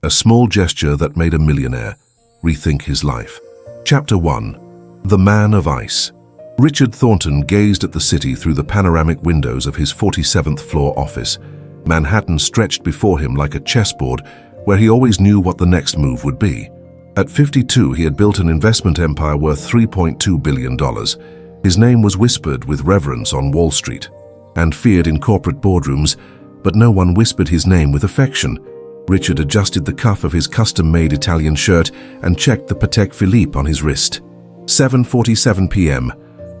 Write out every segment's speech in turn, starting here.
A small gesture that made a millionaire rethink his life. Chapter 1. The Man of Ice. Richard Thornton gazed at the city through the panoramic windows of his 47th floor office. Manhattan stretched before him like a chessboard where he always knew what the next move would be. At 52, he had built an investment empire worth $3.2 billion. His name was whispered with reverence on Wall Street and feared in corporate boardrooms, but no one whispered his name with affection. Richard adjusted the cuff of his custom-made Italian shirt and checked the Patek Philippe on his wrist. 7:47 p.m.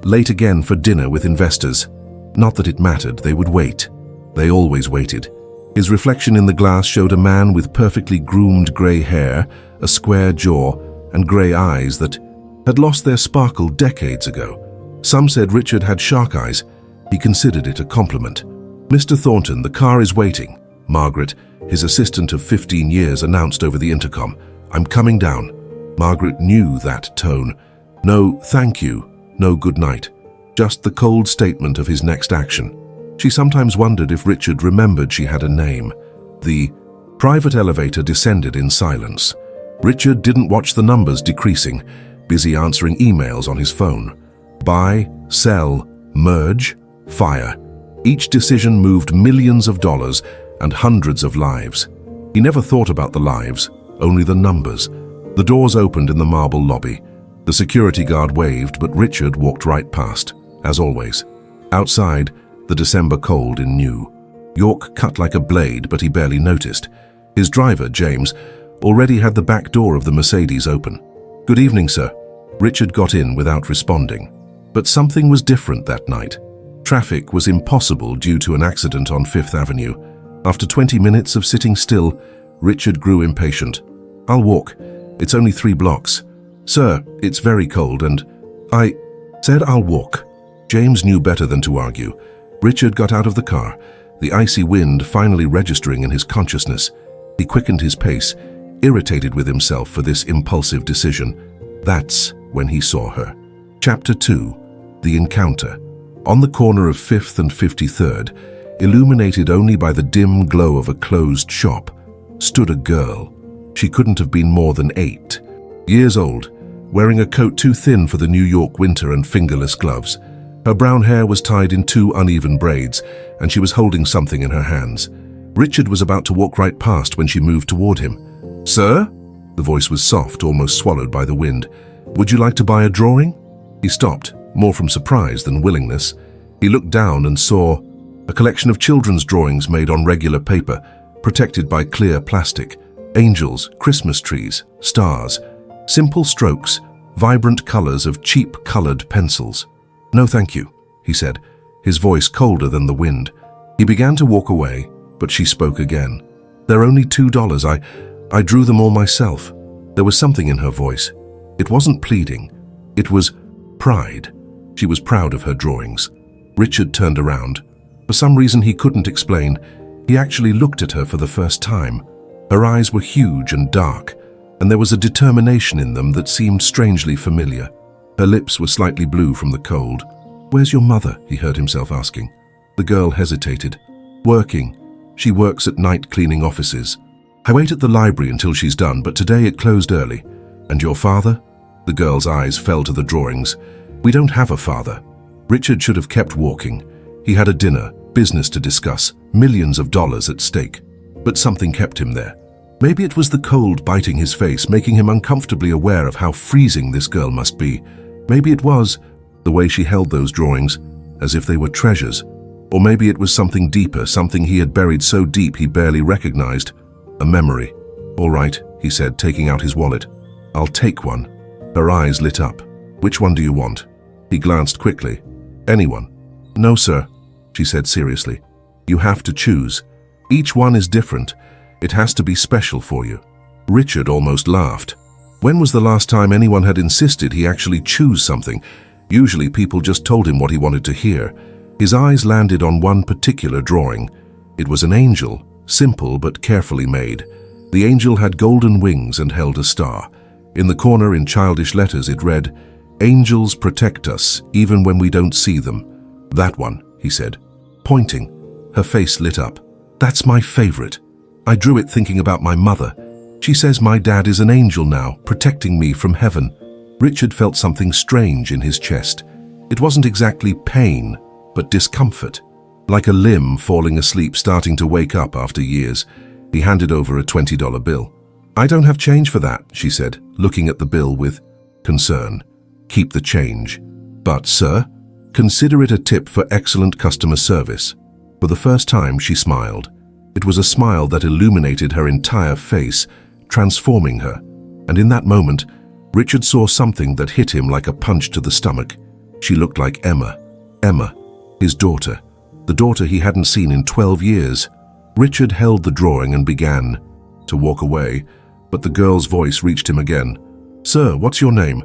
Late again for dinner with investors. Not that it mattered, they would wait. They always waited. His reflection in the glass showed a man with perfectly groomed grey hair, a square jaw, and grey eyes that had lost their sparkle decades ago. Some said Richard had shark eyes. He considered it a compliment. "Mr. Thornton, the car is waiting." Margaret, his assistant of 15 years, announced over the intercom. "I'm coming down." Margaret knew that tone. No thank you, no good night. Just the cold statement of his next action. She sometimes wondered if Richard remembered she had a name. The private elevator descended in silence. Richard didn't watch the numbers decreasing, busy answering emails on his phone. Buy, sell, merge, fire. Each decision moved millions of dollars and hundreds of lives. He never thought about the lives, only the numbers. The doors opened in the marble lobby. The security guard waved, but Richard walked right past, as always. Outside, the December cold in New York cut like a blade, but he barely noticed. His driver, James, already had the back door of the Mercedes open. "Good evening, sir." Richard got in without responding. But something was different that night. Traffic was impossible due to an accident on Fifth Avenue. After 20 minutes of sitting still, Richard grew impatient. "I'll walk. It's only 3 blocks. Sir, it's very cold and..." "I said I'll walk." James knew better than to argue. Richard got out of the car, the icy wind finally registering in his consciousness. He quickened his pace, irritated with himself for this impulsive decision. That's when he saw her. Chapter 2. The Encounter. On the corner of 5th and 53rd, illuminated only by the dim glow of a closed shop, stood a girl. She couldn't have been more than 8 years old, wearing a coat too thin for the New York winter and fingerless gloves. Her brown hair was tied in 2 uneven braids, and she was holding something in her hands. Richard was about to walk right past when she moved toward him. "Sir?" The voice was soft, almost swallowed by the wind. "Would you like to buy a drawing?" He stopped, more from surprise than willingness. He looked down and saw a collection of children's drawings made on regular paper, protected by clear plastic. Angels, Christmas trees, stars. Simple strokes, vibrant colors of cheap-colored pencils. "No, thank you," he said, his voice colder than the wind. He began to walk away, but she spoke again. "They're only $2. I drew them all myself." There was something in her voice. It wasn't pleading. It was pride. She was proud of her drawings. Richard turned around. For some reason he couldn't explain, he actually looked at her for the first time. Her eyes were huge and dark, and there was a determination in them that seemed strangely familiar. Her lips were slightly blue from the cold. "Where's your mother?" he heard himself asking. The girl hesitated. "Working. She works at night cleaning offices. I wait at the library until she's done, but today it closed early." "And your father?" The girl's eyes fell to the drawings. "We don't have a father." Richard should have kept walking. He had a dinner, business to discuss, millions of dollars at stake. But something kept him there. Maybe it was the cold biting his face, making him uncomfortably aware of how freezing this girl must be. Maybe it was the way she held those drawings, as if they were treasures. Or maybe it was something deeper, something he had buried so deep he barely recognized. A memory. "All right," he said, taking out his wallet. "I'll take one." Her eyes lit up. "Which one do you want?" He glanced quickly. "Anyone." "No, sir," she said seriously. "You have to choose. Each one is different. It has to be special for you." Richard almost laughed. When was the last time anyone had insisted he actually choose something? Usually people just told him what he wanted to hear. His eyes landed on one particular drawing. It was an angel, simple but carefully made. The angel had golden wings and held a star. In the corner in childish letters it read, "Angels protect us, even when we don't see them." "That one," he said, pointing. Her face lit up. "That's my favorite. I drew it thinking about my mother. She says my dad is an angel now, protecting me from heaven. Richard felt something strange in his chest. It wasn't exactly pain, but discomfort. Like a limb falling asleep starting to wake up after years. He handed over a $20 bill. I don't have change for that, she said, looking at the bill with concern. Keep the change. But, sir, consider it a tip for excellent customer service. For the first time, she smiled. It was a smile that illuminated her entire face, transforming her. And in that moment, Richard saw something that hit him like a punch to the stomach. She looked like Emma. Emma, his daughter. The daughter he hadn't seen in 12 years. Richard held the drawing and began to walk away, but the girl's voice reached him again. Sir, what's your name?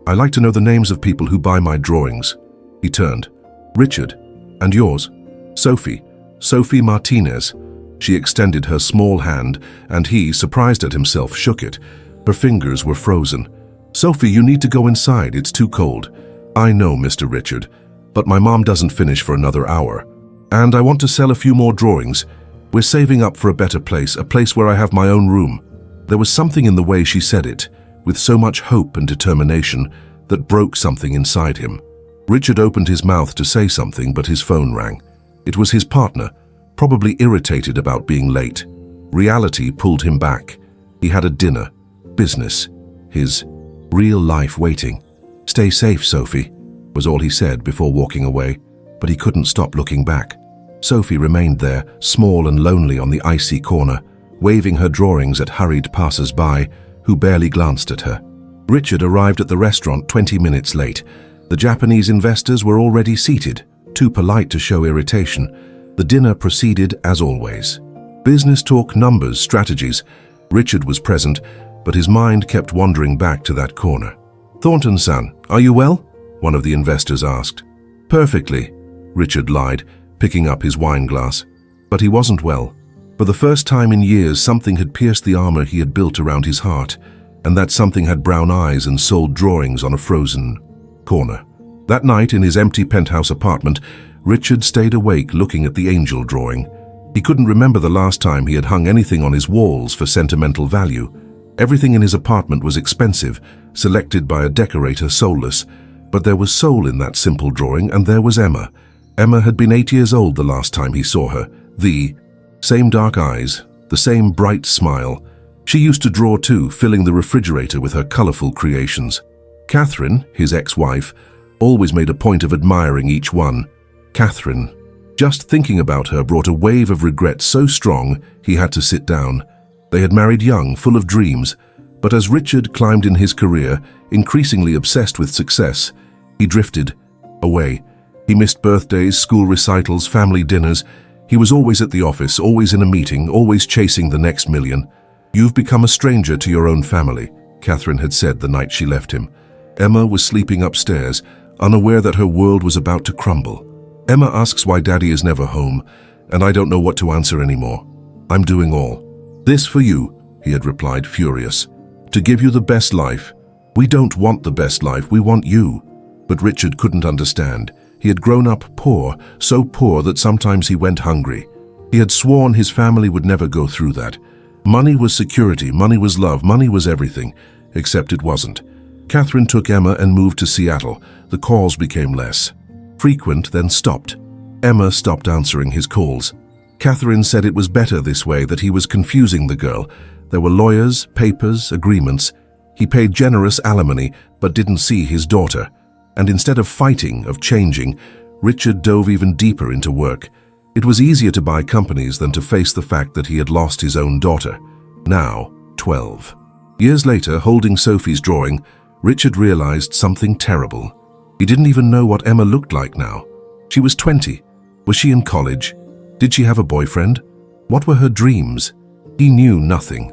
I like to know the names of people who buy my drawings. He turned. Richard. And yours? Sophie. Sophie Martinez. She extended her small hand, and he, surprised at himself, shook it. Her fingers were frozen. Sophie, you need to go inside. It's too cold. I know, Mr. Richard, but my mom doesn't finish for another hour. And I want to sell a few more drawings. We're saving up for a better place, a place where I have my own room. There was something in the way she said it, with so much hope and determination, that broke something inside him. Richard opened his mouth to say something, but his phone rang. It was his partner, probably irritated about being late. Reality pulled him back. He had a dinner, business, his real life waiting. Stay safe, Sophie, was all he said before walking away, but he couldn't stop looking back. Sophie remained there, small and lonely on the icy corner, waving her drawings at hurried passers-by who barely glanced at her. Richard arrived at the restaurant 20 minutes late. The Japanese investors were already seated, too polite to show irritation. The dinner proceeded as always. Business talk, numbers, strategies. Richard was present, but his mind kept wandering back to that corner. Thornton-san, are you well? One of the investors asked. Perfectly, Richard lied, picking up his wine glass. But he wasn't well. For the first time in years, something had pierced the armor he had built around his heart, and that something had brown eyes and sold drawings on a frozen corner. That night, in his empty penthouse apartment, Richard stayed awake looking at the angel drawing. He couldn't remember the last time he had hung anything on his walls for sentimental value. Everything in his apartment was expensive, selected by a decorator soulless, but there was soul in that simple drawing, and there was Emma. Emma had been 8 years old the last time he saw her. The same dark eyes, the same bright smile. She used to draw too, filling the refrigerator with her colorful creations. Catherine, his ex-wife, always made a point of admiring each one. Catherine. Just thinking about her brought a wave of regret so strong he had to sit down. They had married young, full of dreams, but as Richard climbed in his career, increasingly obsessed with success, he drifted away. He missed birthdays, school recitals, family dinners. He was always at the office, always in a meeting, always chasing the next million. You've become a stranger to your own family, Catherine had said the night she left him. Emma was sleeping upstairs, unaware that her world was about to crumble. Emma asks why Daddy is never home, and I don't know what to answer anymore. I'm doing all this for you, he had replied, furious. To give you the best life. We don't want the best life, we want you. But Richard couldn't understand. He had grown up poor, so poor that sometimes he went hungry. He had sworn his family would never go through that. Money was security, money was love, money was everything, except it wasn't. Catherine took Emma and moved to Seattle. The calls became less frequent, then stopped. Emma stopped answering his calls. Catherine said it was better this way, that he was confusing the girl. There were lawyers, papers, agreements. He paid generous alimony, but didn't see his daughter. And instead of fighting, of changing, Richard dove even deeper into work. It was easier to buy companies than to face the fact that he had lost his own daughter. Now, 12. Years later, holding Sophie's drawing, Richard realized something terrible. He didn't even know what Emma looked like now. She was 20. Was she in college? Did she have a boyfriend? What were her dreams? He knew nothing.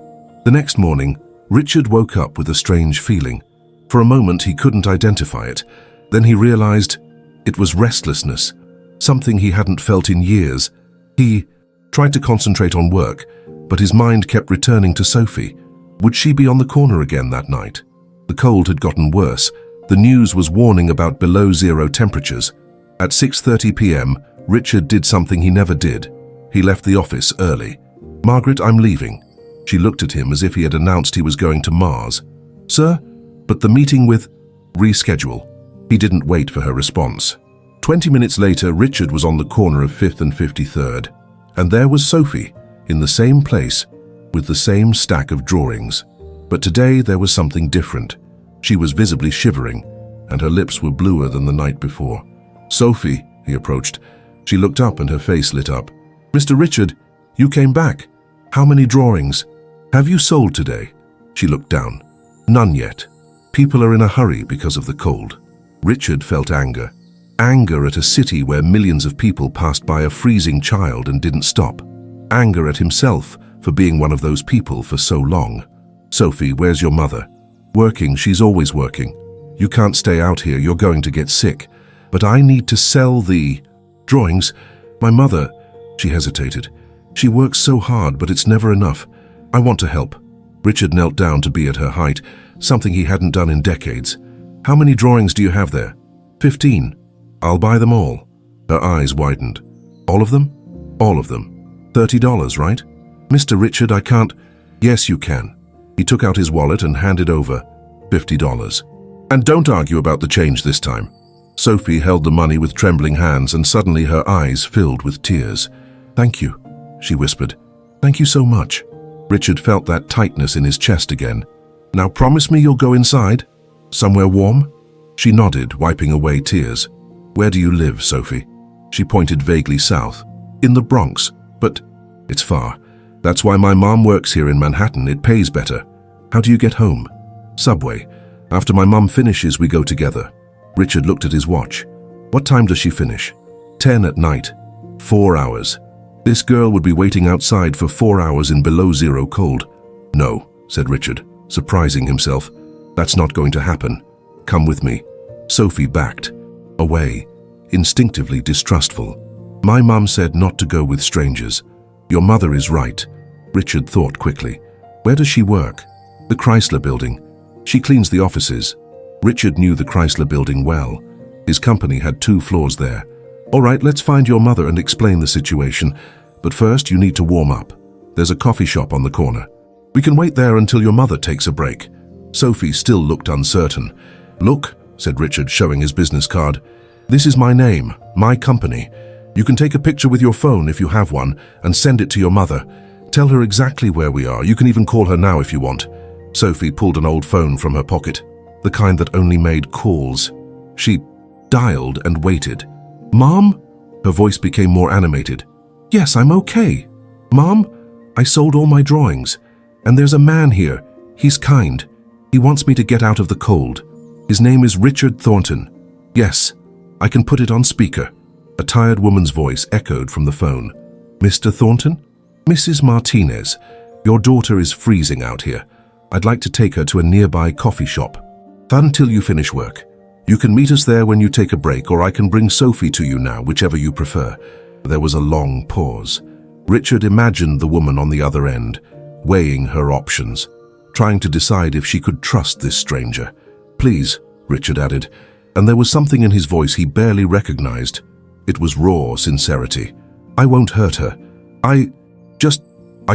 The next morning, Richard woke up with a strange feeling. For a moment, he couldn't identify it. Then he realized it was restlessness, something he hadn't felt in years. He tried to concentrate on work, but his mind kept returning to Sophie. Would she be on the corner again that night? The cold had gotten worse. The news was warning about below-zero temperatures. At 6:30 p.m., Richard did something he never did. He left the office early. Margaret, I'm leaving. She looked at him as if he had announced he was going to Mars. "Sir, but the meeting with—" "Reschedule." He didn't wait for her response. 20 minutes later, Richard was on the corner of 5th and 53rd, and there was Sophie, in the same place, with the same stack of drawings. But today there was something different. She was visibly shivering, and her lips were bluer than the night before. "Sophie," he approached. She looked up and her face lit up. "Mr. Richard, you came back. How many drawings? Have you sold today?" She looked down. "None yet. People are in a hurry because of the cold." Richard felt anger. Anger at a city where millions of people passed by a freezing child and didn't stop. Anger at himself for being one of those people for so long. "Sophie, where's your mother?" "Working, she's always working. You can't stay out here, you're going to get sick. But I need to sell the drawings. My mother," she hesitated. "She works so hard, but it's never enough. I want to help." Richard knelt down to be at her height, something he hadn't done in decades. "How many drawings do you have there?" 15. "I'll buy them all." Her eyes widened. "All of them?" "All of them. $30, right?" "Mr. Richard, I can't—" "Yes, you can." He took out his wallet and handed over $50. "And don't argue about the change this time." Sophie held the money with trembling hands, and suddenly her eyes filled with tears. "Thank you," she whispered. "Thank you so much." Richard felt that tightness in his chest again. "Now promise me you'll go inside? Somewhere warm?" She nodded, wiping away tears. "Where do you live, Sophie?" She pointed vaguely south. "In the Bronx, but it's far. That's why my mom works here in Manhattan. It pays better." "How do you get home?" "Subway. After my mom finishes, we go together." Richard looked at his watch. "What time does she finish?" 10 at night. 4 hours. This girl would be waiting outside for 4 hours in below-zero cold. "No," said Richard, surprising himself. "That's not going to happen. Come with me." Sophie backed away, instinctively distrustful. "My mom said not to go with strangers." "Your mother is right." Richard thought quickly. "Where does she work?" "The Chrysler Building. She cleans the offices." Richard knew the Chrysler Building well. His company had 2 floors there. "All right, let's find your mother and explain the situation. But first, you need to warm up. There's a coffee shop on the corner. We can wait there until your mother takes a break." Sophie still looked uncertain. "Look," said Richard, showing his business card. "This is my name, my company. You can take a picture with your phone if you have one and send it to your mother. Tell her exactly where we are. You can even call her now if you want." Sophie pulled an old phone from her pocket, the kind that only made calls. She dialed and waited. "Mom?" Her voice became more animated. "Yes, I'm okay. Mom, I sold all my drawings, and there's a man here. He's kind. He wants me to get out of the cold. His name is Richard Thornton. Yes, I can put it on speaker." A tired woman's voice echoed from the phone. "Mr. Thornton? Mrs. Martinez, your daughter is freezing out here. I'd like to take her to a nearby coffee shop. Until you finish work. You can meet us there when you take a break, or I can bring Sophie to you now, whichever you prefer." There was a long pause. Richard imagined the woman on the other end, weighing her options, trying to decide if she could trust this stranger. "Please," Richard added, and there was something in his voice he barely recognized. It was raw sincerity. "I won't hurt her. I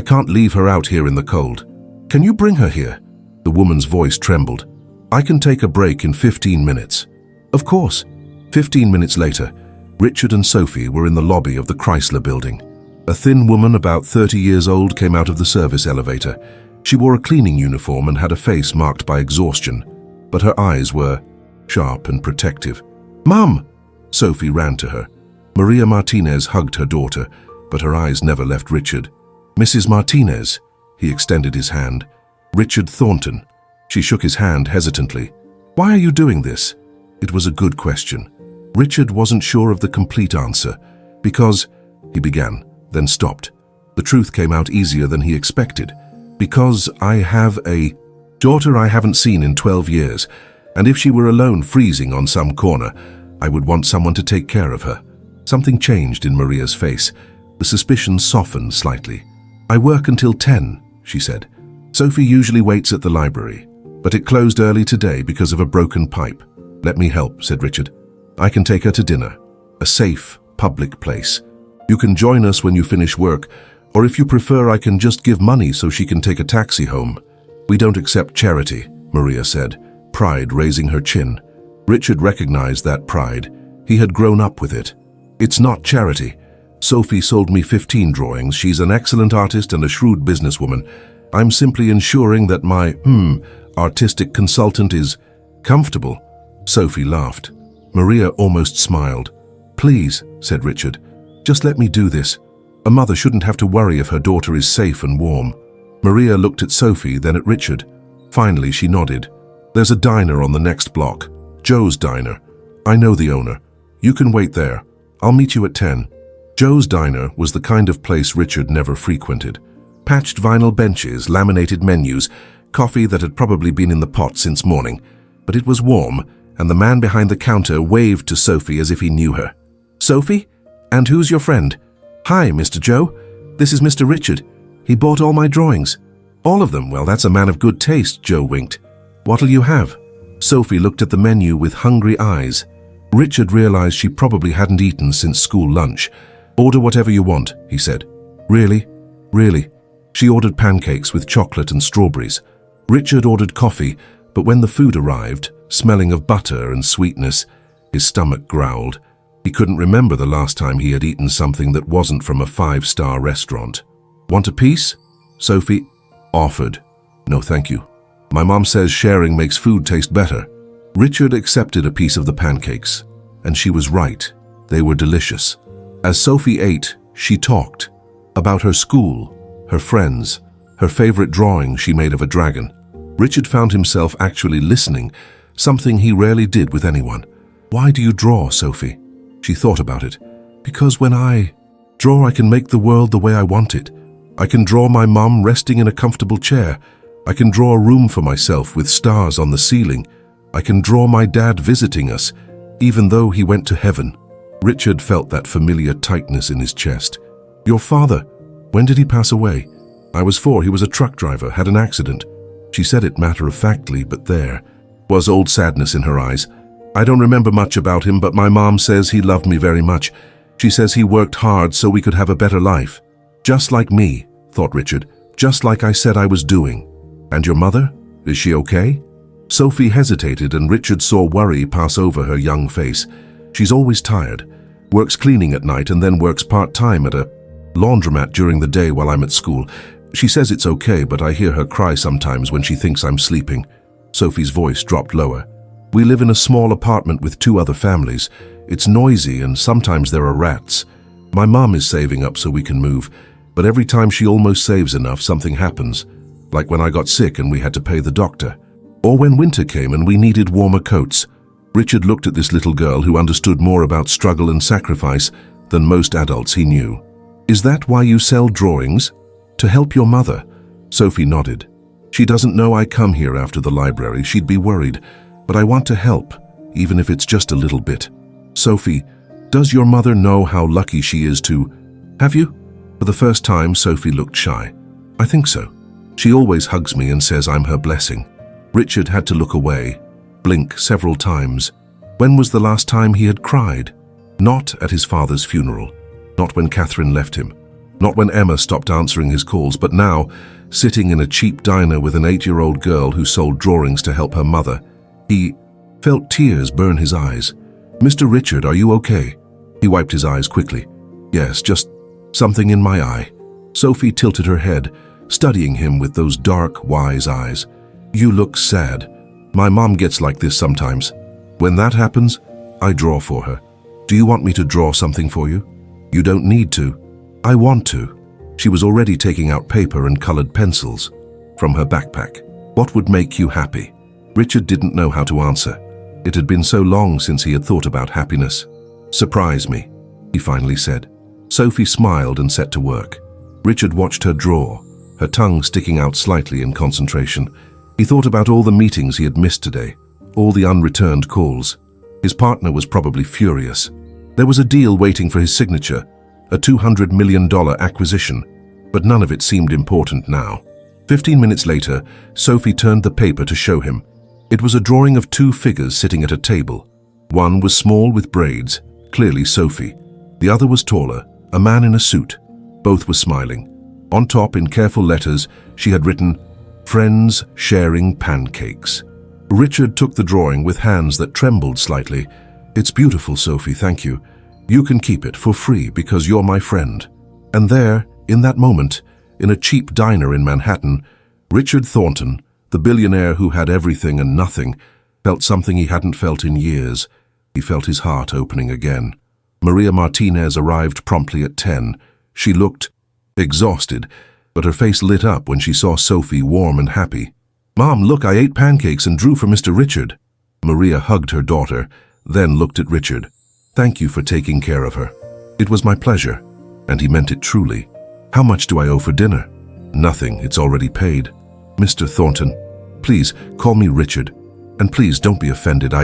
can't leave her out here in the cold. Can you bring her here?" The woman's voice trembled. "I can take a break in 15 minutes. "Of course." 15 minutes later, Richard and Sophie were in the lobby of the Chrysler Building. A thin woman about 30 years old came out of the service elevator. She wore a cleaning uniform and had a face marked by exhaustion, but her eyes were sharp and protective. "Mom!" Sophie ran to her. Maria Martinez hugged her daughter, but her eyes never left Richard. "Mrs. Martinez," he extended his hand. "Richard Thornton." She shook his hand hesitantly. "Why are you doing this?" It was a good question. Richard wasn't sure of the complete answer. "Because," he began, then stopped. The truth came out easier than he expected. "Because I have a daughter I haven't seen in 12 years, and if she were alone freezing on some corner, I would want someone to take care of her." Something changed in Maria's face. The suspicion softened slightly. "I work until 10, she said. "Sophie usually waits at the library, but it closed early today because of a broken pipe." "Let me help," said Richard. "I can take her to dinner, a safe, public place. You can join us when you finish work, Or if you prefer, I can just give money so she can take a taxi home." "We don't accept charity," Maria said, pride raising her chin. Richard recognized that pride. He had grown up with it. "It's not charity. Sophie sold me 15 drawings. She's an excellent artist and a shrewd businesswoman. I'm simply ensuring that my, artistic consultant is comfortable." Sophie laughed. Maria almost smiled. "Please," said Richard, "just let me do this. A mother shouldn't have to worry if her daughter is safe and warm." Maria looked at Sophie, then at Richard. Finally, she nodded. "There's a diner on the next block. Joe's Diner. I know the owner. You can wait there. I'll meet you at 10. Joe's Diner was the kind of place Richard never frequented. Patched vinyl benches, laminated menus, coffee that had probably been in the pot since morning. But it was warm, and the man behind the counter waved to Sophie as if he knew her. "Sophie? And who's your friend?" "Hi, Mr. Joe. This is Mr. Richard. He bought all my drawings." "All of them? Well, that's a man of good taste," Joe winked. "What'll you have?" Sophie looked at the menu with hungry eyes. Richard realized she probably hadn't eaten since school lunch. "Order whatever you want," he said. "Really? Really?" She ordered pancakes with chocolate and strawberries. Richard ordered coffee, but when the food arrived, smelling of butter and sweetness, his stomach growled. He couldn't remember the last time he had eaten something that wasn't from a 5-star restaurant. "Want a piece?" Sophie offered. "No, thank you. My mom says sharing makes food taste better." Richard accepted a piece of the pancakes, and she was right. They were delicious. As Sophie ate, she talked about her school, her friends, her favorite drawing she made of a dragon. Richard found himself actually listening, something he rarely did with anyone. "Why do you draw, Sophie?" She thought about it. "Because when I draw, I can make the world the way I want it. I can draw my mom resting in a comfortable chair. I can draw a room for myself with stars on the ceiling. I can draw my dad visiting us, even though he went to heaven." Richard felt that familiar tightness in his chest. "Your father, when did he pass away?" "I was 4. He was a truck driver, had an accident." She said it matter-of-factly, but there was old sadness in her eyes. "I don't remember much about him, but my mom says he loved me very much. She says he worked hard so we could have a better life." "Just like me," thought Richard, "just like I said I was doing." "And your mother? Is she okay?" Sophie hesitated, and Richard saw worry pass over her young face. "She's always tired. Works cleaning at night and then works part-time at a laundromat during the day while I'm at school. She says it's okay, but I hear her cry sometimes when she thinks I'm sleeping." Sophie's voice dropped lower. "We live in a small apartment with 2 other families. It's noisy and sometimes there are rats. My mom is saving up so we can move, but every time she almost saves enough, something happens. Like when I got sick and we had to pay the doctor. Or when winter came and we needed warmer coats." Richard looked at this little girl who understood more about struggle and sacrifice than most adults he knew. "Is that why you sell drawings? To help your mother?" Sophie nodded. "She doesn't know I come here after the library. She'd be worried. But I want to help, even if it's just a little bit." "Sophie, does your mother know how lucky she is to—" "Have you?" For the first time, Sophie looked shy. "I think so. She always hugs me and says I'm her blessing." Richard had to look away, blink several times. When was the last time he had cried? Not at his father's funeral. Not when Catherine left him. Not when Emma stopped answering his calls, but now, sitting in a cheap diner with an 8-year-old girl who sold drawings to help her mother. He felt tears burn his eyes. "Mr. Richard, are you okay?" He wiped his eyes quickly. "Yes, just something in my eye." Sophie tilted her head, studying him with those dark, wise eyes. "You look sad. My mom gets like this sometimes. When that happens, I draw for her. Do you want me to draw something for you?" "You don't need to." "I want to." She was already taking out paper and colored pencils from her backpack. "What would make you happy?" Richard didn't know how to answer. It had been so long since he had thought about happiness. "Surprise me," he finally said. Sophie smiled and set to work. Richard watched her draw, her tongue sticking out slightly in concentration. He thought about all the meetings he had missed today, all the unreturned calls. His partner was probably furious. There was a deal waiting for his signature, a $200 million acquisition, but none of it seemed important now. 15 minutes later, Sophie turned the paper to show him. It was a drawing of 2 figures sitting at a table. One was small with braids, clearly Sophie. The other was taller, a man in a suit. Both were smiling. On top, in careful letters, she had written, "Friends sharing pancakes." Richard took the drawing with hands that trembled slightly. "It's beautiful, Sophie, thank you. You can keep it for free because you're my friend." And there, in that moment, in a cheap diner in Manhattan, Richard Thornton, the billionaire who had everything and nothing, felt something he hadn't felt in years. He felt his heart opening again. Maria Martinez arrived promptly at 10. She looked exhausted, but her face lit up when she saw Sophie warm and happy. "Mom, look, I ate pancakes and drew for Mr. Richard." Maria hugged her daughter, then looked at Richard. "Thank you for taking care of her. It was my pleasure." And he meant it truly. "How much do I owe for dinner?" "Nothing, it's already paid." "Mr. Thornton, please call me Richard. And please don't be offended.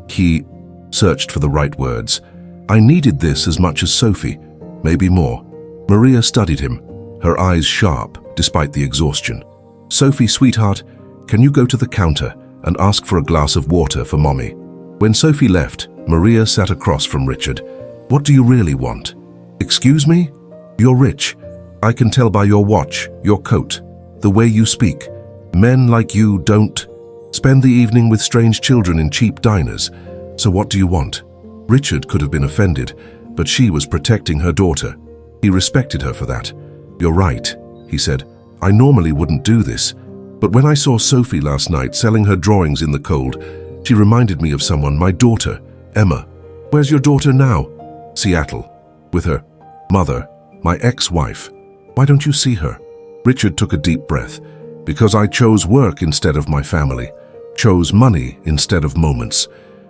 He searched for the right words. "I needed this as much as Sophie, maybe more." Maria studied him, her eyes sharp despite the exhaustion. "Sophie, sweetheart, can you go to the counter and ask for a glass of water for Mommy?" When Sophie left, Maria sat across from Richard. "What do you really want?" "Excuse me? You're rich. I can tell by your watch, your coat, the way you speak. Men like you don't spend the evening with strange children in cheap diners. So what do you want?" Richard could have been offended, but she was protecting her daughter. He respected her for that. "You're right," he said. "I normally wouldn't do this, but when I saw Sophie last night selling her drawings in the cold, she reminded me of someone, my daughter, Emma." "Where's your daughter now?" "Seattle, with her mother, my ex-wife." "Why don't you see her?" Richard took a deep breath. "Because I chose work instead of my family, chose money instead of moments.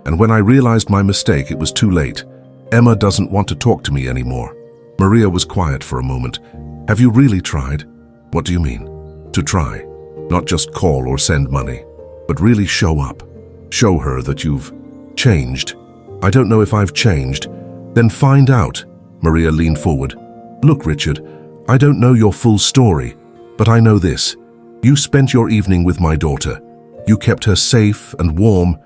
And when I realized my mistake, it was too late. Emma doesn't want to talk to me anymore." Maria was quiet for a moment. "Have you really tried?" "What do you mean?" "To try. Not just call or send money, but really show up. Show her that you've changed." "I don't know if I've changed." "Then find out." Maria leaned forward. "Look, Richard, I don't know your full story, but I know this. You spent your evening with my daughter. You kept her safe and warm.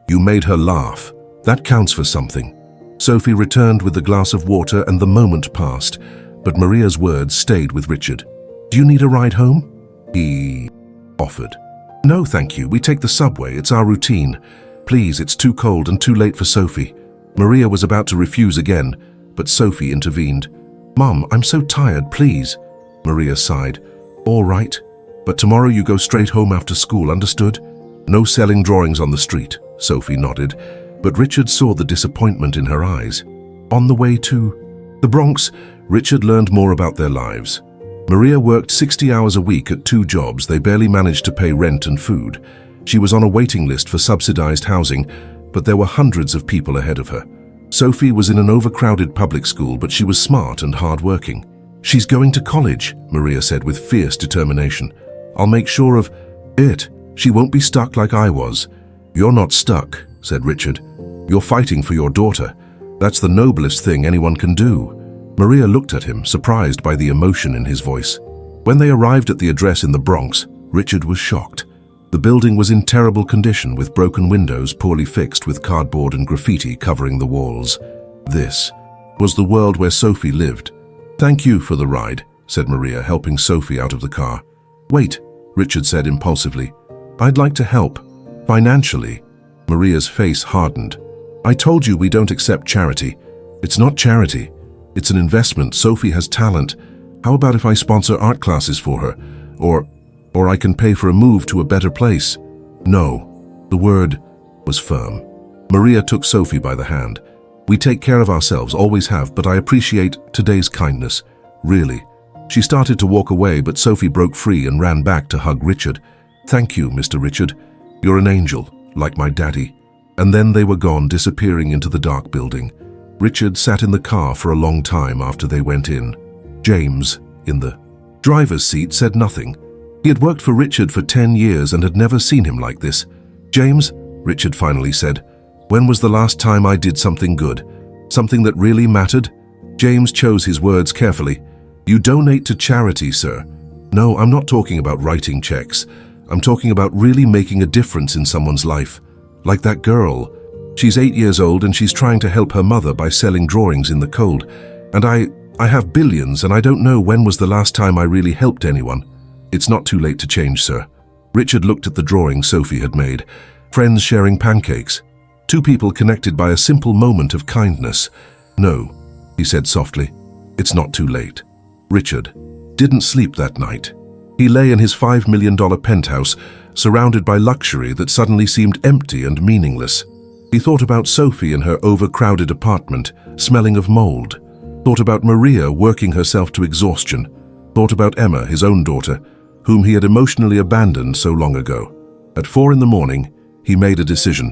You made her laugh. That counts for something." Sophie returned with the glass of water and the moment passed, but Maria's words stayed with Richard. "Do you need a ride home?" he offered. "No, thank you. We take the subway. It's our routine. Please, it's too cold and too late for Sophie." Maria was about to refuse again, but Sophie intervened. "Mom, I'm so tired, please." Maria sighed. "All right, but tomorrow you go straight home after school, understood? No selling drawings on the street." Sophie nodded, but Richard saw the disappointment in her eyes. On the way to the Bronx, Richard learned more about their lives. Maria worked 60 hours a week at 2 jobs. They barely managed to pay rent and food. She was on a waiting list for subsidized housing, but there were hundreds of people ahead of her. Sophie was in an overcrowded public school, but she was smart and hardworking. "She's going to college," Maria said with fierce determination. "I'll make sure of it. She won't be stuck like I was." "You're not stuck," said Richard. "You're fighting for your daughter. That's the noblest thing anyone can do." Maria looked at him, surprised by the emotion in his voice. When they arrived at the address in the Bronx, Richard was shocked. The building was in terrible condition, with broken windows poorly fixed with cardboard and graffiti covering the walls. This was the world where Sophie lived. "Thank you for the ride," said Maria, helping Sophie out of the car. "Wait," Richard said impulsively. "I'd like to help. Financially." Maria's face hardened. "I told you we don't accept charity." "It's not charity. It's an investment. Sophie has talent. How about if I sponsor art classes for her? Or I can pay for a move to a better place." "No." The word was firm. Maria took Sophie by the hand. "We take care of ourselves, always have, but I appreciate today's kindness. Really." She started to walk away, but Sophie broke free and ran back to hug Richard. "Thank you, Mr. Richard. You're an angel, like my daddy." And then they were gone, disappearing into the dark building. Richard sat in the car for a long time after they went in. James, in the driver's seat, said nothing. He had worked for Richard for 10 years and had never seen him like this. "James," Richard finally said, "when was the last time I did something good? Something that really mattered?" James chose his words carefully. "You donate to charity, sir." "No, I'm not talking about writing checks. I'm talking about really making a difference in someone's life. Like that girl. She's 8 years old and she's trying to help her mother by selling drawings in the cold. And I have billions and I don't know when was the last time I really helped anyone. It's not too late to change, sir. Richard looked at the drawing Sophie had made. Friends sharing pancakes. Two people connected by a simple moment of kindness. No, he said softly. It's not too late. Richard didn't sleep that night. He lay in his $5 million penthouse, surrounded by luxury that suddenly seemed empty and meaningless. He thought about Sophie in her overcrowded apartment, smelling of mold. Thought about Maria working herself to exhaustion. Thought about Emma, his own daughter, whom he had emotionally abandoned so long ago. At 4 a.m, he made a decision.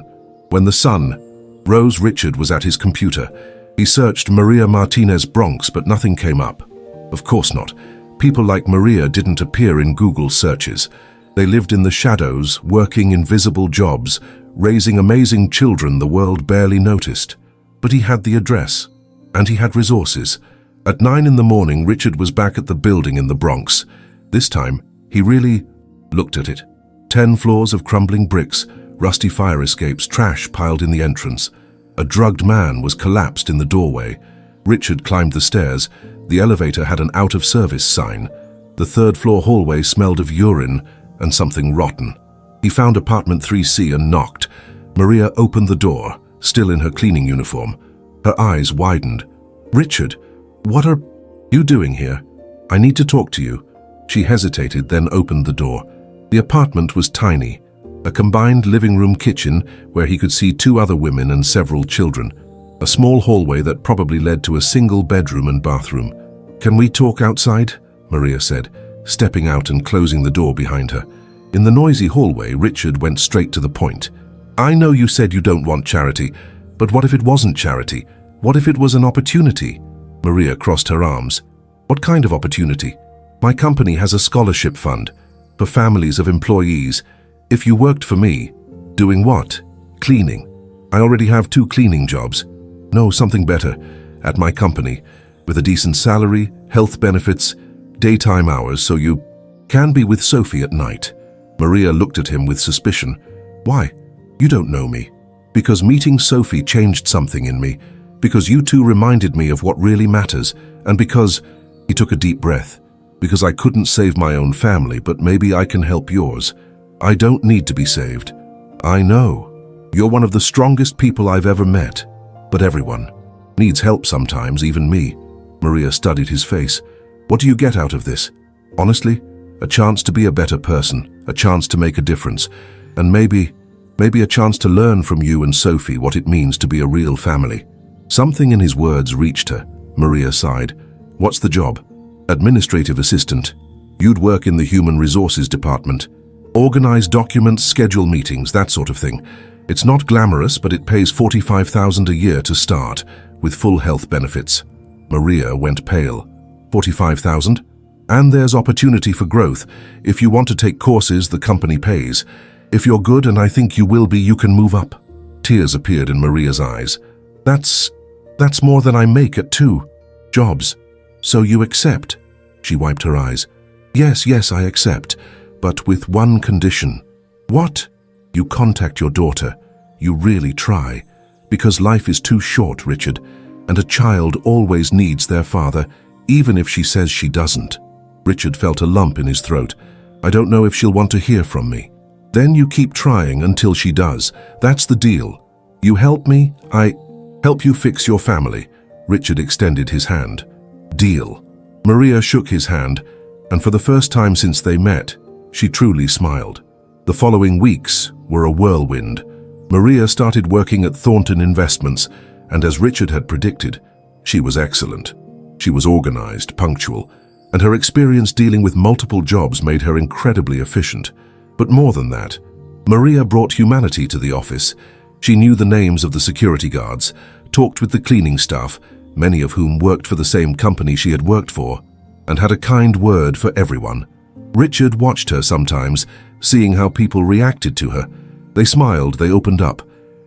When the sun rose, Richard was at his computer. He searched Maria Martinez Bronx, but nothing came up. Of course not. People like Maria didn't appear in Google searches. They lived in the shadows, working invisible jobs, raising amazing children the world barely noticed. But he had the address, and he had resources. At 9 a.m, Richard was back at the building in the Bronx. This time, he really looked at it. 10 floors of crumbling bricks, rusty fire escapes, trash piled in the entrance. A drugged man was collapsed in the doorway. Richard climbed the stairs. The elevator had an out-of-service sign. The 3rd-floor hallway smelled of urine and something rotten. He found apartment 3C and knocked. Maria opened the door, still in her cleaning uniform. Her eyes widened. "Richard, what are you doing here? I need to talk to you." She hesitated, then opened the door. The apartment was tiny, a combined living room kitchen where he could see 2 other women and several children. A small hallway that probably led to a single bedroom and bathroom. "Can we talk outside?" Maria said, stepping out and closing the door behind her. In the noisy hallway, Richard went straight to the point. "I know you said you don't want charity, but what if it wasn't charity? What if it was an opportunity?" Maria crossed her arms. "What kind of opportunity?" "My company has a scholarship fund for families of employees. If you worked for me." "Doing what?" "Cleaning. I already have 2 cleaning jobs." "No, something better. At my company, with a decent salary, health benefits, daytime hours, so you can be with Sophie at night." Maria looked at him with suspicion. "Why? You don't know me." "Because meeting Sophie changed something in me. Because you two reminded me of what really matters. And because," he took a deep breath, "because I couldn't save my own family, but maybe I can help yours. I don't need to be saved. I know. You're one of the strongest people I've ever met. But everyone needs help sometimes, even me." Maria studied his face. "What do you get out of this?" "Honestly, a chance to be a better person, a chance to make a difference, and maybe a chance to learn from you and Sophie what it means to be a real family." Something in his words reached her. Maria sighed. "What's the job?" "Administrative assistant. You'd work in the human resources department. Organize documents, schedule meetings, that sort of thing. It's not glamorous, but it pays $45,000 a year to start, with full health benefits." Maria went pale. "45,000? And there's opportunity for growth. If you want to take courses, the company pays. If you're good, and I think you will be, you can move up." Tears appeared in Maria's eyes. That's more than I make at 2 jobs. "So you accept?" She wiped her eyes. Yes, I accept, but with one condition." "What?" "You contact your daughter. You really try. Because life is too short, Richard, and a child always needs their father, even if she says she doesn't." Richard felt a lump in his throat. "I don't know if she'll want to hear from me." "Then you keep trying until she does. That's the deal. You help me, I help you fix your family." Richard extended his hand. "Deal." Maria shook his hand, and for the first time since they met, she truly smiled. The following weeks were a whirlwind. Maria started working at Thornton Investments, and as Richard had predicted, she was excellent. She was organized, punctual, and her experience dealing with multiple jobs made her incredibly efficient. But more than that, Maria brought humanity to the office. She knew the names of the security guards, talked with the cleaning staff, many of whom worked for the same company she had worked for, and had a kind word for everyone. Richard watched her sometimes, seeing how people reacted to her. They smiled, they opened up.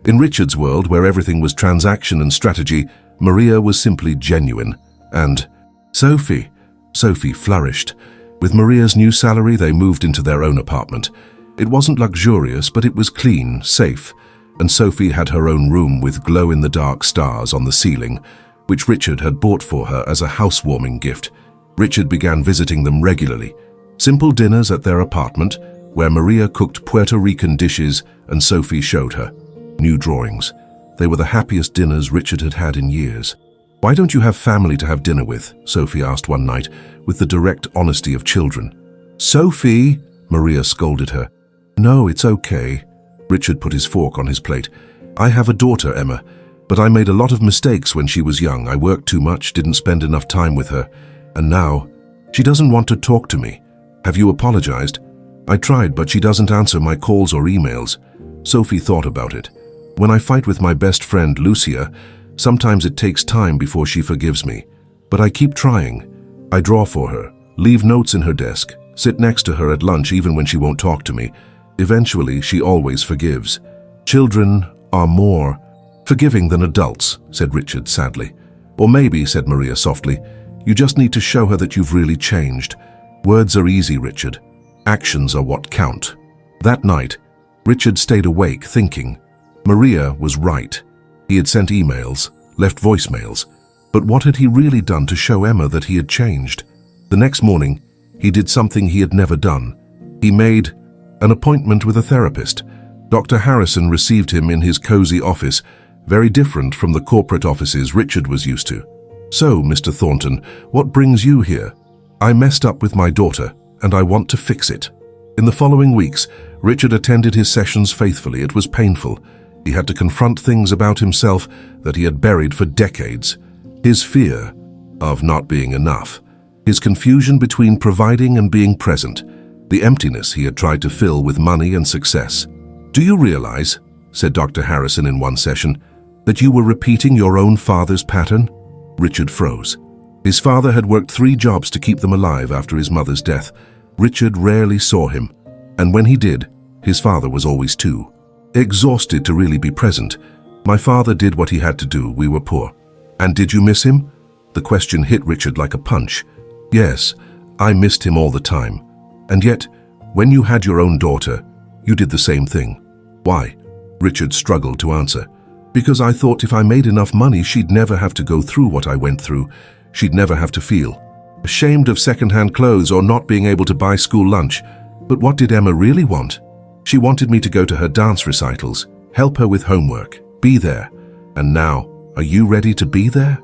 In Richard's world, where everything was transaction and strategy, Maria was simply genuine. And Sophie flourished. With Maria's new salary, they moved into their own apartment. It wasn't luxurious, but it was clean, safe, and Sophie had her own room with glow-in-the-dark stars on the ceiling. which Richard had bought for her as a housewarming gift. Richard began visiting them regularly. Simple dinners at their apartment, where Maria cooked Puerto Rican dishes and Sophie showed her new drawings. They were the happiest dinners Richard had had in years. "Why don't you have family to have dinner with?" Sophie asked one night, with the direct honesty of children. "Sophie!" Maria scolded her. "No, it's okay." Richard put his fork on his plate. "I have a daughter, Emma, but I made a lot of mistakes when she was young. I worked too much, didn't spend enough time with her, and now she doesn't want to talk to me. Have you apologized?" "I tried, but she doesn't answer my calls or emails." Sophie thought about it. "When I fight with my best friend, Lucia, sometimes it takes time before she forgives me. But I keep trying. I draw for her, leave notes in her desk, sit next to her at lunch even when she won't talk to me. Eventually, she always forgives. Children are more forgiving than adults," said Richard sadly. "Or maybe," said Maria softly, "you just need to show her that you've really changed. Words are easy, Richard. Actions are what count." That night, Richard stayed awake thinking. Maria was right. He had sent emails, left voicemails, but what had he really done to show Emma that he had changed? The next morning, he did something he had never done. He made an appointment with a therapist. Dr. Harrison received him in his cozy office, very different from the corporate offices Richard was used to. "So, Mr. Thornton, what brings you here?" "I messed up with my daughter, and I want to fix it." In the following weeks, Richard attended his sessions faithfully. It was painful. He had to confront things about himself that he had buried for decades. His fear of not being enough, his confusion between providing and being present, the emptiness he had tried to fill with money and success. "Do you realize," said Dr. Harrison in one session, "that you were repeating your own father's pattern?" Richard froze. His father had worked 3 jobs to keep them alive after his mother's death. Richard rarely saw him, and when he did, his father was always too exhausted to really be present. "My father did what he had to do. We were poor." "And did you miss him?" The question hit Richard like a punch. "Yes, I missed him all the time. And yet, when you had your own daughter, you did the same thing." "Why?" Richard struggled to answer. "Because I thought if I made enough money, she'd never have to go through what I went through. She'd never have to feel ashamed of second-hand clothes or not being able to buy school lunch. But what did Emma really want? She wanted me to go to her dance recitals, help her with homework, be there. And now, are you ready to be there?"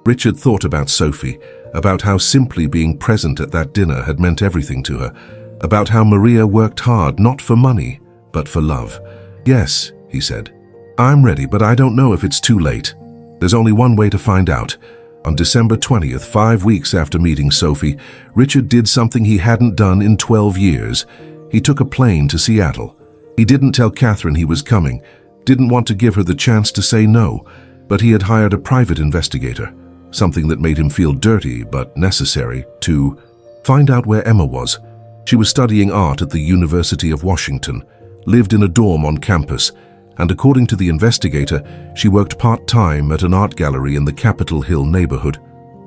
Richard thought about Sophie, about how simply being present at that dinner had meant everything to her, about how Maria worked hard not for money, but for love. "Yes," he said, "I'm ready, but I don't know if it's too late. There's only one way to find out." On December 20th, 5 weeks after meeting Sophie, Richard did something he hadn't done in 12 years. He took a plane to Seattle. He didn't tell Catherine he was coming, didn't want to give her the chance to say no, but he had hired a private investigator, something that made him feel dirty but necessary, to find out where Emma was. She was studying art at the University of Washington, lived in a dorm on campus, and according to the investigator, she worked part-time at an art gallery in the Capitol Hill neighborhood.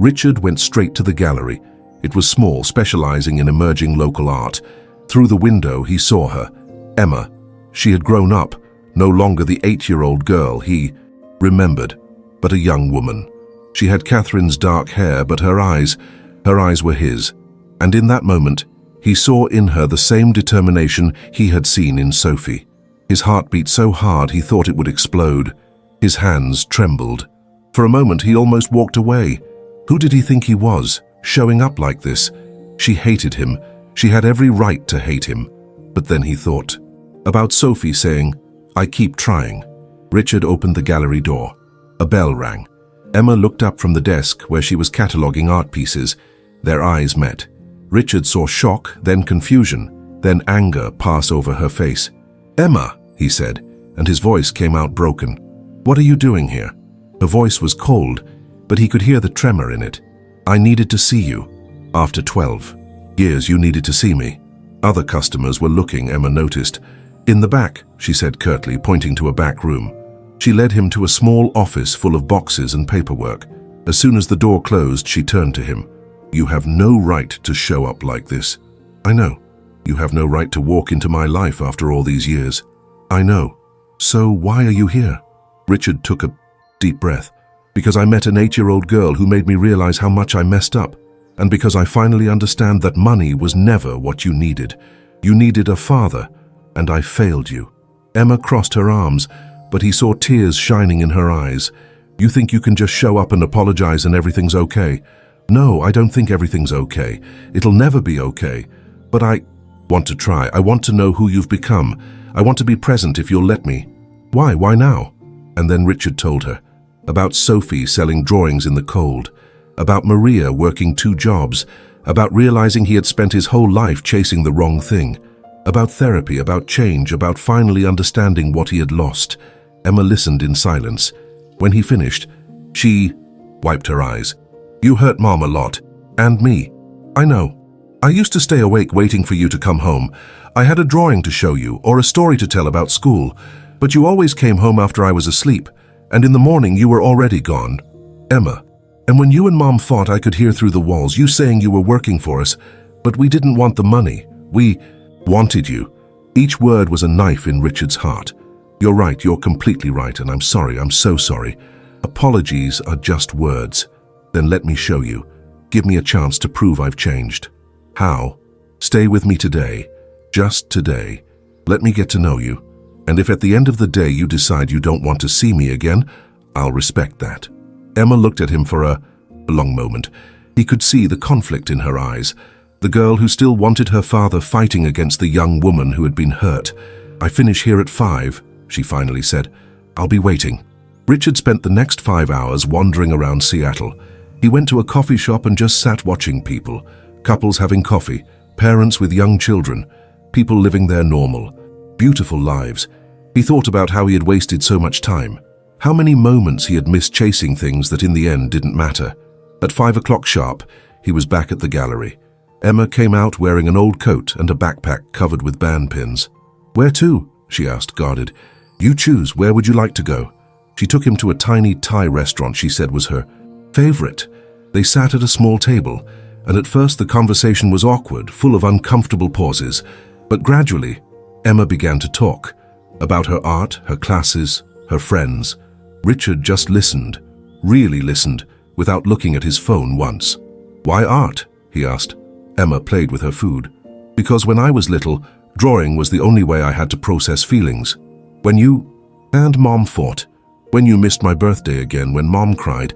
Richard went straight to the gallery. It was small, specializing in emerging local art. Through the window, he saw her, Emma. She had grown up, no longer the 8-year-old girl he remembered, but a young woman. She had Catherine's dark hair, but her eyes were his. And in that moment, he saw in her the same determination he had seen in Sophie. His heart beat so hard he thought it would explode. His hands trembled. For a moment, he almost walked away. Who did he think he was, showing up like this? She hated him. She had every right to hate him. But then he thought about Sophie saying, "I keep trying." Richard opened the gallery door. A bell rang. Emma looked up from the desk where she was cataloging art pieces. Their eyes met. Richard saw shock, then confusion, then anger pass over her face. "Emma," he said, and his voice came out broken. "What are you doing here?" Her voice was cold, but he could hear the tremor in it. "I needed to see you. After 12 years, you needed to see me." Other customers were looking, Emma noticed. "In the back," she said curtly, pointing to a back room. She led him to a small office full of boxes and paperwork. As soon as the door closed, she turned to him. "You have no right to show up like this." "I know. You have no right to walk into my life after all these years." "I know. So why are you here?" Richard took a deep breath. because I met an 8-year-old girl who made me realize how much I messed up, and because I finally understand that money was never what you needed. You needed a father, and I failed you." Emma crossed her arms, but he saw tears shining in her eyes. "You think you can just show up and apologize and everything's okay?" "No, I don't think everything's okay. It'll never be okay. But I want to try. I want to know who you've become. I want to be present if you'll let me." "Why? Why now?" And then Richard told her about Sophie selling drawings in the cold, about Maria working 2 jobs, about realizing he had spent his whole life chasing the wrong thing, about therapy, about change, about finally understanding what he had lost. Emma listened in silence. When he finished, she wiped her eyes. "You hurt Mom a lot. And me. I know. I used to stay awake waiting for you to come home. I had a drawing to show you or a story to tell about school, but you always came home after I was asleep, and in the morning you were already gone. Emma, and when you and Mom fought, I could hear through the walls you saying you were working for us, but we didn't want the money. We wanted you." Each word was a knife in Richard's heart. "You're right, you're completely right, and I'm sorry, I'm so sorry. Apologies are just words. Then let me show you. Give me a chance to prove I've changed." "How?" "Stay with me today. Just today. Let me get to know you. And if at the end of the day you decide you don't want to see me again, I'll respect that." Emma looked at him for a long moment. He could see the conflict in her eyes. The girl who still wanted her father fighting against the young woman who had been hurt. "I finish here at 5, she finally said. "I'll be waiting." Richard spent the next 5 hours wandering around Seattle. He went to a coffee shop and just sat watching people. Couples having coffee, parents with young children, people living their normal, beautiful lives. He thought about how he had wasted so much time, how many moments he had missed chasing things that in the end didn't matter. At 5 o'clock sharp, he was back at the gallery. Emma came out wearing an old coat and a backpack covered with band pins. "Where to?" she asked, guarded. "You choose. Where would you like to go?" She took him to a tiny Thai restaurant she said was her favorite. They sat at a small table, and at first the conversation was awkward, full of uncomfortable pauses. But gradually, Emma began to talk about her art, her classes, her friends. Richard just listened, really listened, without looking at his phone once. "Why art?" he asked. Emma played with her food. "Because when I was little, drawing was the only way I had to process feelings. When you and Mom fought, when you missed my birthday again, when Mom cried,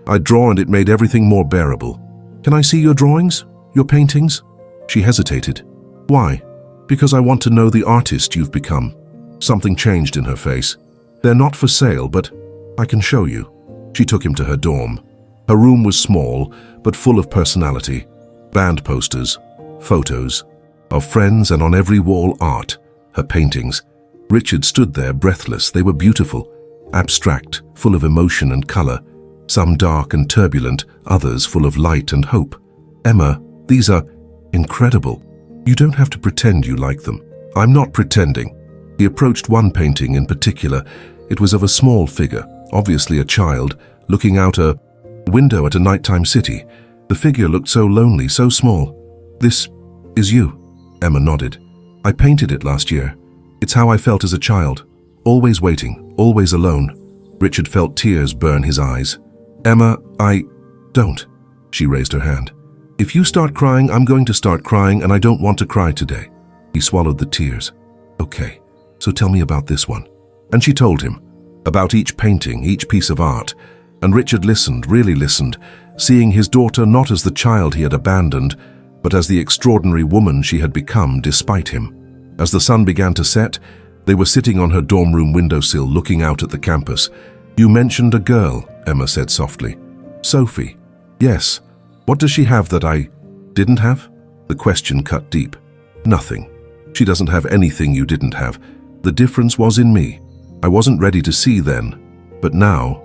I'd draw and it made everything more bearable." "Can I see your drawings? Your paintings?" She hesitated. "Why?" "Because I want to know the artist you've become." Something changed in her face. "They're not for sale, but I can show you." She took him to her dorm. Her room was small, but full of personality. Band posters, photos, of friends, and on every wall art, her paintings. Richard stood there breathless. They were beautiful, abstract, full of emotion and color. Some dark and turbulent, others full of light and hope. "Emma, these are incredible. You don't have to pretend you like them." "I'm not pretending." He approached one painting in particular. It was of a small figure, obviously a child, looking out a window at a nighttime city. The figure looked so lonely, so small. "This is you." Emma nodded. "I painted it last year. It's how I felt as a child. Always waiting, always alone." Richard felt tears burn his eyes. "Emma, I don't." She raised her hand. "If you start crying, I'm going to start crying, and I don't want to cry today." He swallowed the tears. "Okay, so tell me about this one." And she told him about each painting, each piece of art. And Richard listened, really listened, seeing his daughter not as the child he had abandoned, but as the extraordinary woman she had become despite him. As the sun began to set, they were sitting on her dorm room windowsill looking out at the campus. "You mentioned a girl," Emma said softly. "Sophie." "Yes. What does she have that I didn't have?" The question cut deep. "Nothing. She doesn't have anything you didn't have. The difference was in me. I wasn't ready to see then. But now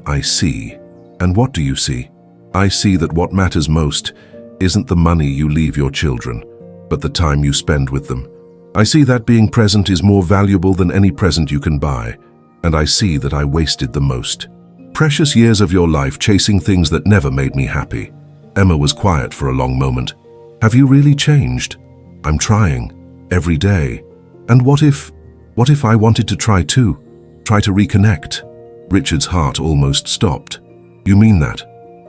I see." "And what do you see?" "I see that what matters most isn't the money you leave your children, but the time you spend with them. I see that being present is more valuable than any present you can buy, and I see that I wasted the most. Precious years of your life chasing things that never made me happy." Emma was quiet for a long moment. "Have you really changed?" "I'm trying, every day." "And what if I wanted to try too? Try to reconnect?" Richard's heart almost stopped. You mean that?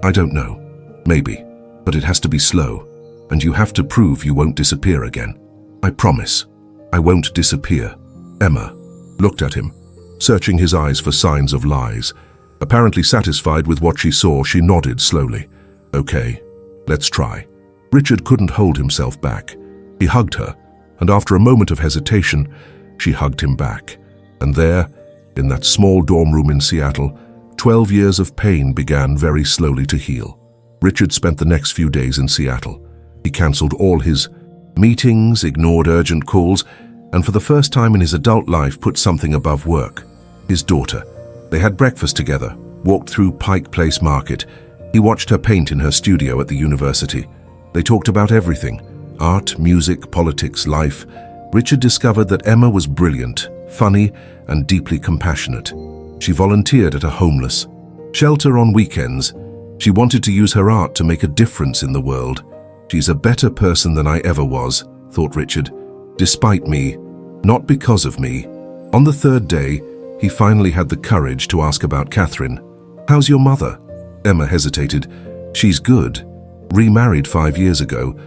I don't know. Maybe. But it has to be slow. And you have to prove you won't disappear again. I promise. I won't disappear. Emma looked at him, searching his eyes for signs of lies. Apparently satisfied with what she saw, she nodded slowly. Okay, let's try. Richard couldn't hold himself back. He hugged her, and after a moment of hesitation, she hugged him back. And there, in that small dorm room in Seattle, 12 years of pain began very slowly to heal. Richard spent the next few days in Seattle. He cancelled all his meetings, ignored urgent calls, and for the first time in his adult life put something above work. His daughter. They had breakfast together, walked through Pike Place Market. He watched her paint in her studio at the university. They talked about everything: art, music, politics, life. Richard discovered that Emma was brilliant, funny, and deeply compassionate. She volunteered at a homeless shelter on weekends. She wanted to use her art to make a difference in the world. She's a better person than I ever was, thought Richard, despite me, not because of me. On the third day, he finally had the courage to ask about Catherine. How's your mother? Emma hesitated. She's good. Remarried 5 years ago.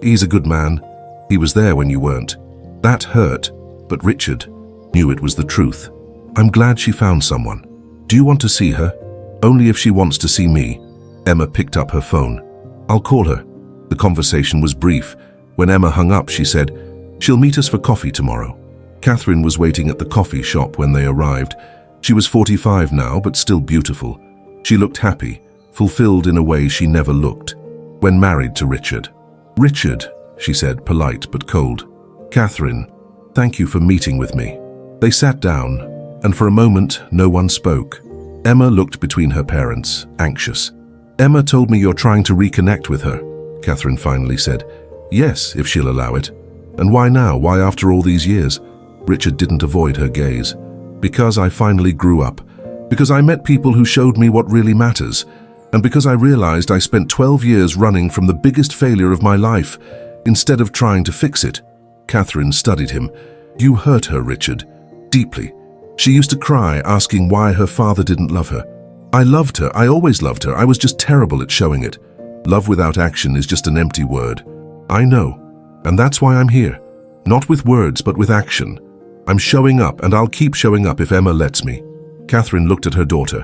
He's a good man. He was there when you weren't. That hurt, but Richard knew it was the truth. I'm glad she found someone. Do you want to see her? Only if she wants to see me. Emma picked up her phone. I'll call her. The conversation was brief. When Emma hung up, she said, she'll meet us for coffee tomorrow. Catherine was waiting at the coffee shop when they arrived. She was 45 now, but still beautiful. She looked happy, fulfilled in a way she never looked. When married to Richard. Richard, she said, polite but cold. Catherine, thank you for meeting with me. They sat down, and for a moment, no one spoke. Emma looked between her parents, anxious. Emma told me you're trying to reconnect with her, Catherine finally said. Yes, if she'll allow it. And why now? Why after all these years? Richard didn't avoid her gaze. Because I finally grew up. Because I met people who showed me what really matters. And because I realized I spent 12 years running from the biggest failure of my life, instead of trying to fix it. Catherine studied him. You hurt her, Richard. Deeply. She used to cry, asking why her father didn't love her. I loved her. I always loved her. I was just terrible at showing it. Love without action is just an empty word. I know. And that's why I'm here. Not with words, but with action. I'm showing up, and I'll keep showing up if Emma lets me. Catherine looked at her daughter.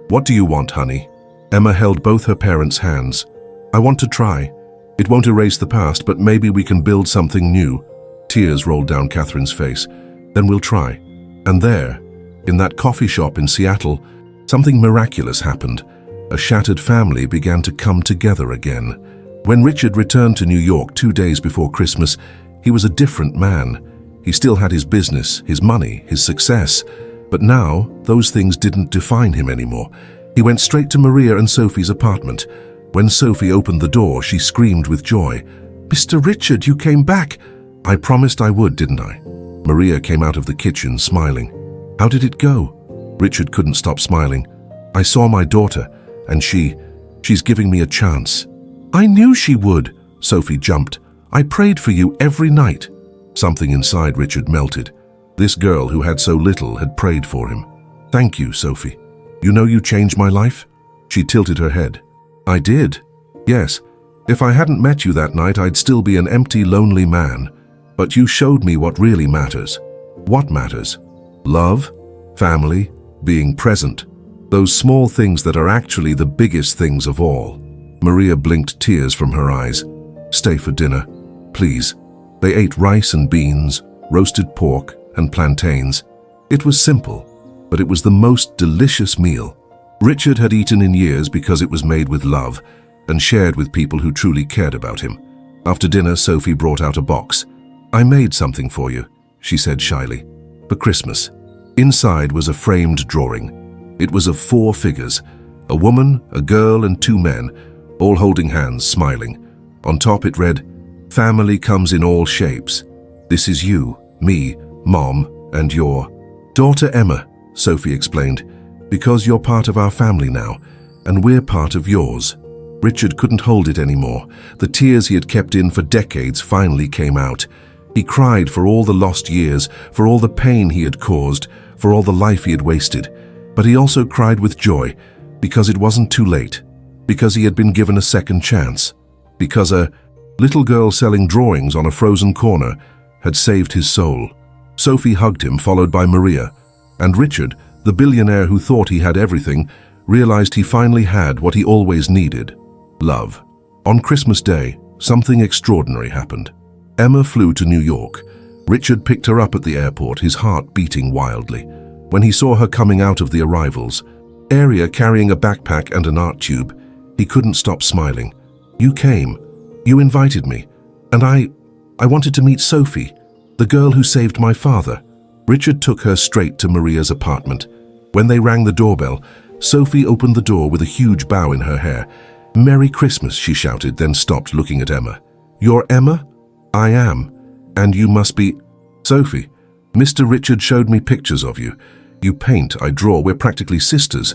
What do you want, honey? Emma held both her parents' hands. I want to try. It won't erase the past, but maybe we can build something new. Tears rolled down Catherine's face. Then we'll try. And there, in that coffee shop in Seattle, something miraculous happened. A shattered family began to come together again. When Richard returned to New York 2 days before Christmas, he was a different man. He still had his business, his money, his success. But now, those things didn't define him anymore. He went straight to Maria and Sophie's apartment. When Sophie opened the door, she screamed with joy. Mr. Richard, you came back. I promised I would, didn't I? Maria came out of the kitchen, smiling. How did it go? Richard couldn't stop smiling. I saw my daughter, and she's giving me a chance. I knew she would, Sophie jumped. I prayed for you every night. Something inside Richard melted. This girl who had so little had prayed for him. Thank you, Sophie. You know you changed my life? She tilted her head. I did. Yes. If I hadn't met you that night, I'd still be an empty, lonely man. But you showed me what really matters. What matters? Love, family, being present. Those small things that are actually the biggest things of all. Maria blinked tears from her eyes. Stay for dinner, please. They ate rice and beans, roasted pork, and plantains. It was simple, but it was the most delicious meal Richard had eaten in years because it was made with love and shared with people who truly cared about him. After dinner, Sophie brought out a box. I made something for you, she said shyly. For Christmas. Inside was a framed drawing. It was of 4 figures, a woman, a girl, and 2 men, all holding hands, smiling. On top it read, Family comes in all shapes. This is you, me, Mom, and your daughter Emma, Sophie explained, because you're part of our family now, and we're part of yours. Richard couldn't hold it anymore. The tears he had kept in for decades finally came out. He cried for all the lost years, for all the pain he had caused, for all the life he had wasted. But he also cried with joy, because it wasn't too late, because he had been given a second chance, because a little girl selling drawings on a frozen corner had saved his soul. Sophie hugged him, followed by Maria, and Richard, the billionaire who thought he had everything, realized he finally had what he always needed: love. On Christmas Day, something extraordinary happened. Emma flew to New York. Richard picked her up at the airport, his heart beating wildly. When he saw her coming out of the arrivals area carrying a backpack and an art tube, he couldn't stop smiling. "You came. You invited me. And I wanted to meet Sophie, the girl who saved my father." Richard took her straight to Maria's apartment. When they rang the doorbell, Sophie opened the door with a huge bow in her hair. "Merry Christmas," she shouted, then stopped, looking at Emma. "You're Emma?" "I am. And you must be..." "Sophie, Mr. Richard showed me pictures of you. You paint, I draw, we're practically sisters."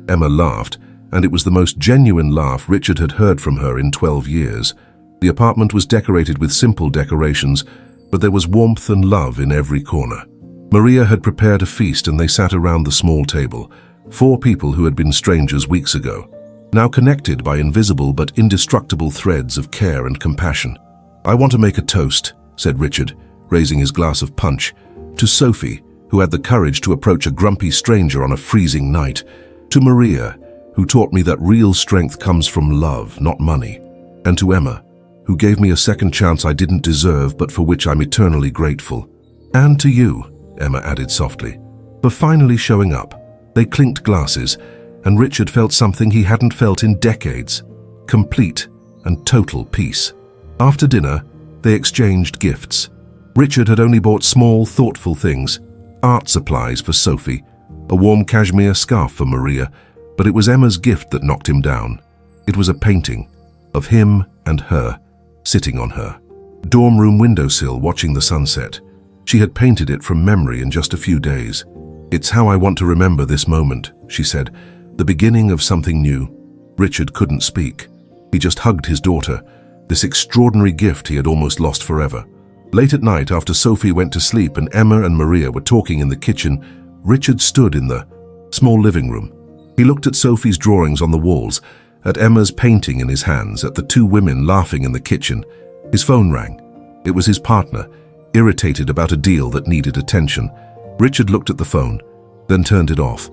Emma laughed, and it was the most genuine laugh Richard had heard from her in 12 years. The apartment was decorated with simple decorations, but there was warmth and love in every corner. Maria had prepared a feast, and they sat around the small table, 4 people who had been strangers weeks ago, now connected by invisible but indestructible threads of care and compassion. "I want to make a toast," said Richard, raising his glass of punch, "to Sophie, who had the courage to approach a grumpy stranger on a freezing night, to Maria, who taught me that real strength comes from love, not money, and to Emma, who gave me a second chance I didn't deserve but for which I'm eternally grateful. And to you," Emma added softly, "for finally showing up." They clinked glasses, and Richard felt something he hadn't felt in decades: complete and total peace. After dinner, they exchanged gifts. Richard had only bought small, thoughtful things: art supplies for Sophie, a warm cashmere scarf for Maria, but it was Emma's gift that knocked him down. It was a painting of him and her, sitting on her dorm room windowsill watching the sunset. She had painted it from memory in just a few days. "It's how I want to remember this moment," she said, "the beginning of something new." Richard couldn't speak. He just hugged his daughter, this extraordinary gift he had almost lost forever. Late at night, after Sophie went to sleep and Emma and Maria were talking in the kitchen, Richard stood in the small living room. He looked at Sophie's drawings on the walls, at Emma's painting in his hands, at the 2 women laughing in the kitchen. His phone rang. It was his partner, irritated about a deal that needed attention. Richard looked at the phone, then turned it off.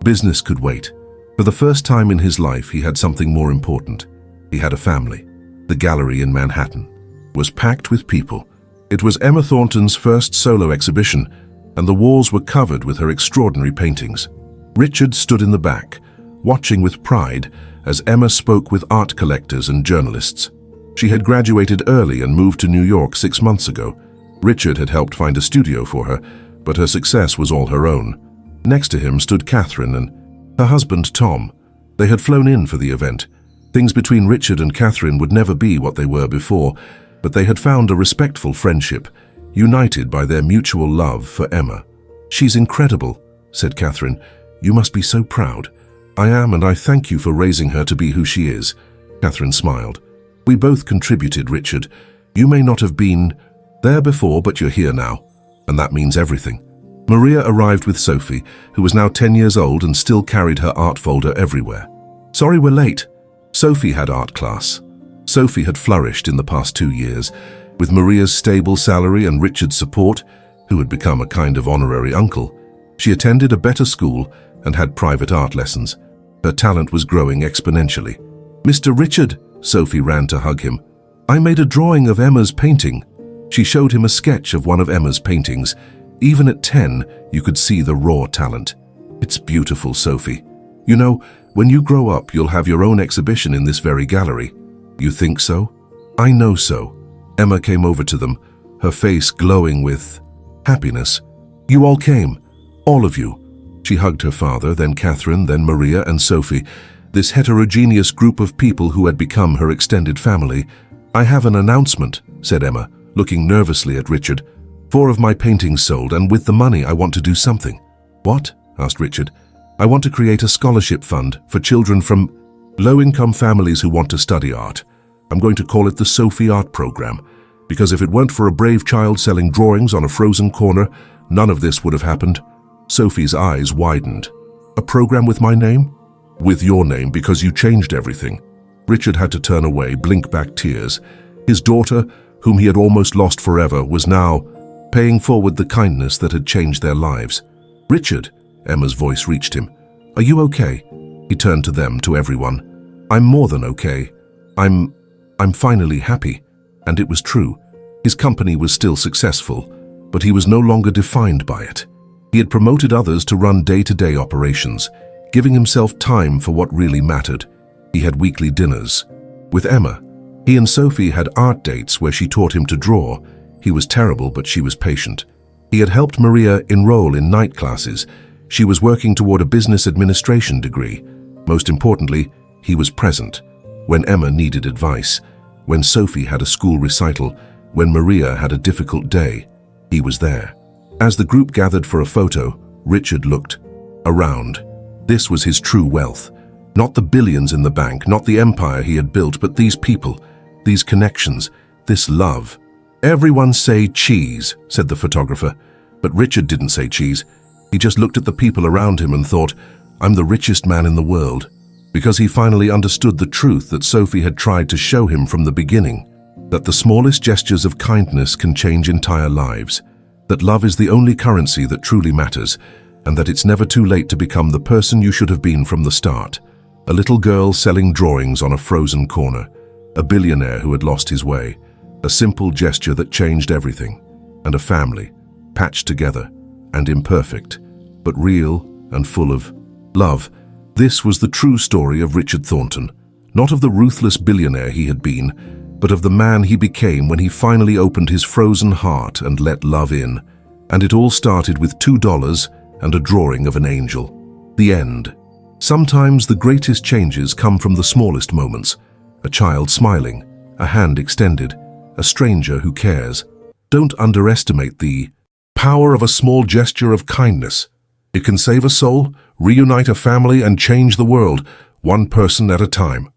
Business could wait. For the first time in his life, he had something more important. He had a family. The gallery in Manhattan was packed with people. It was Emma Thornton's first solo exhibition, and the walls were covered with her extraordinary paintings. Richard stood in the back, watching with pride as Emma spoke with art collectors and journalists. She had graduated early and moved to New York 6 months ago. Richard had helped find a studio for her, but her success was all her own. Next to him stood Catherine and her husband Tom. They had flown in for the event. Things between Richard and Catherine would never be what they were before, but they had found a respectful friendship, united by their mutual love for Emma. "She's incredible," said Catherine. "You must be so proud." "I am, and I thank you for raising her to be who she is." Catherine smiled. "We both contributed, Richard. You may not have been there before, but you're here now, and that means everything." Maria arrived with Sophie, who was now 10 years old and still carried her art folder everywhere. "Sorry we're late." Sophie had art class. Sophie had flourished in the past 2 years. With Maria's stable salary and Richard's support, who had become a kind of honorary uncle, she attended a better school and had private art lessons. Her talent was growing exponentially. "Mr. Richard," Sophie ran to hug him. "I made a drawing of Emma's painting." She showed him a sketch of one of Emma's paintings. Even at 10, you could see the raw talent. "It's beautiful, Sophie. You know, when you grow up, you'll have your own exhibition in this very gallery." "You think so?" "I know so." Emma came over to them, her face glowing with happiness. "You all came. All of you." She hugged her father, then Catherine, then Maria and Sophie, this heterogeneous group of people who had become her extended family. "I have an announcement," said Emma, looking nervously at Richard. 4 of my paintings sold, and with the money I want to do something." "What?" asked Richard. "I want to create a scholarship fund for children from low-income families who want to study art. I'm going to call it the Sophie Art Program, because if it weren't for a brave child selling drawings on a frozen corner, none of this would have happened." Sophie's eyes widened. A program with my name? With your name, because you changed everything. Richard had to turn away, blink back tears. His daughter, whom he had almost lost forever, was now paying forward the kindness that had changed their lives. Richard, Emma's voice reached him. Are you okay? He turned to them, to everyone. I'm more than okay. I'm finally happy. And it was true. His company was still successful, but he was no longer defined by it. He had promoted others to run day-to-day operations, giving himself time for what really mattered. He had weekly dinners. With Emma, he and Sophie had art dates where she taught him to draw. He was terrible, but she was patient. He had helped Maria enroll in night classes. She was working toward a business administration degree. Most importantly, he was present. When Emma needed advice, when Sophie had a school recital, when Maria had a difficult day, he was there. As the group gathered for a photo, Richard looked around. This was his true wealth. Not the billions in the bank, not the empire he had built, but these people, these connections, this love. Everyone say cheese, said the photographer. But Richard didn't say cheese. He just looked at the people around him and thought, I'm the richest man in the world. Because he finally understood the truth that Sophie had tried to show him from the beginning, that the smallest gestures of kindness can change entire lives, that love is the only currency that truly matters, and that it's never too late to become the person you should have been from the start. A little girl selling drawings on a frozen corner, a billionaire who had lost his way, a simple gesture that changed everything, and a family, patched together and imperfect, but real and full of love. This was the true story of Richard Thornton, not of the ruthless billionaire he had been, but of the man he became when he finally opened his frozen heart and let love in. And it all started with $2 and a drawing of an angel. The end. Sometimes the greatest changes come from the smallest moments. A child smiling, a hand extended, a stranger who cares. Don't underestimate the power of a small gesture of kindness. It can save a soul, reunite a family, and change the world, one person at a time.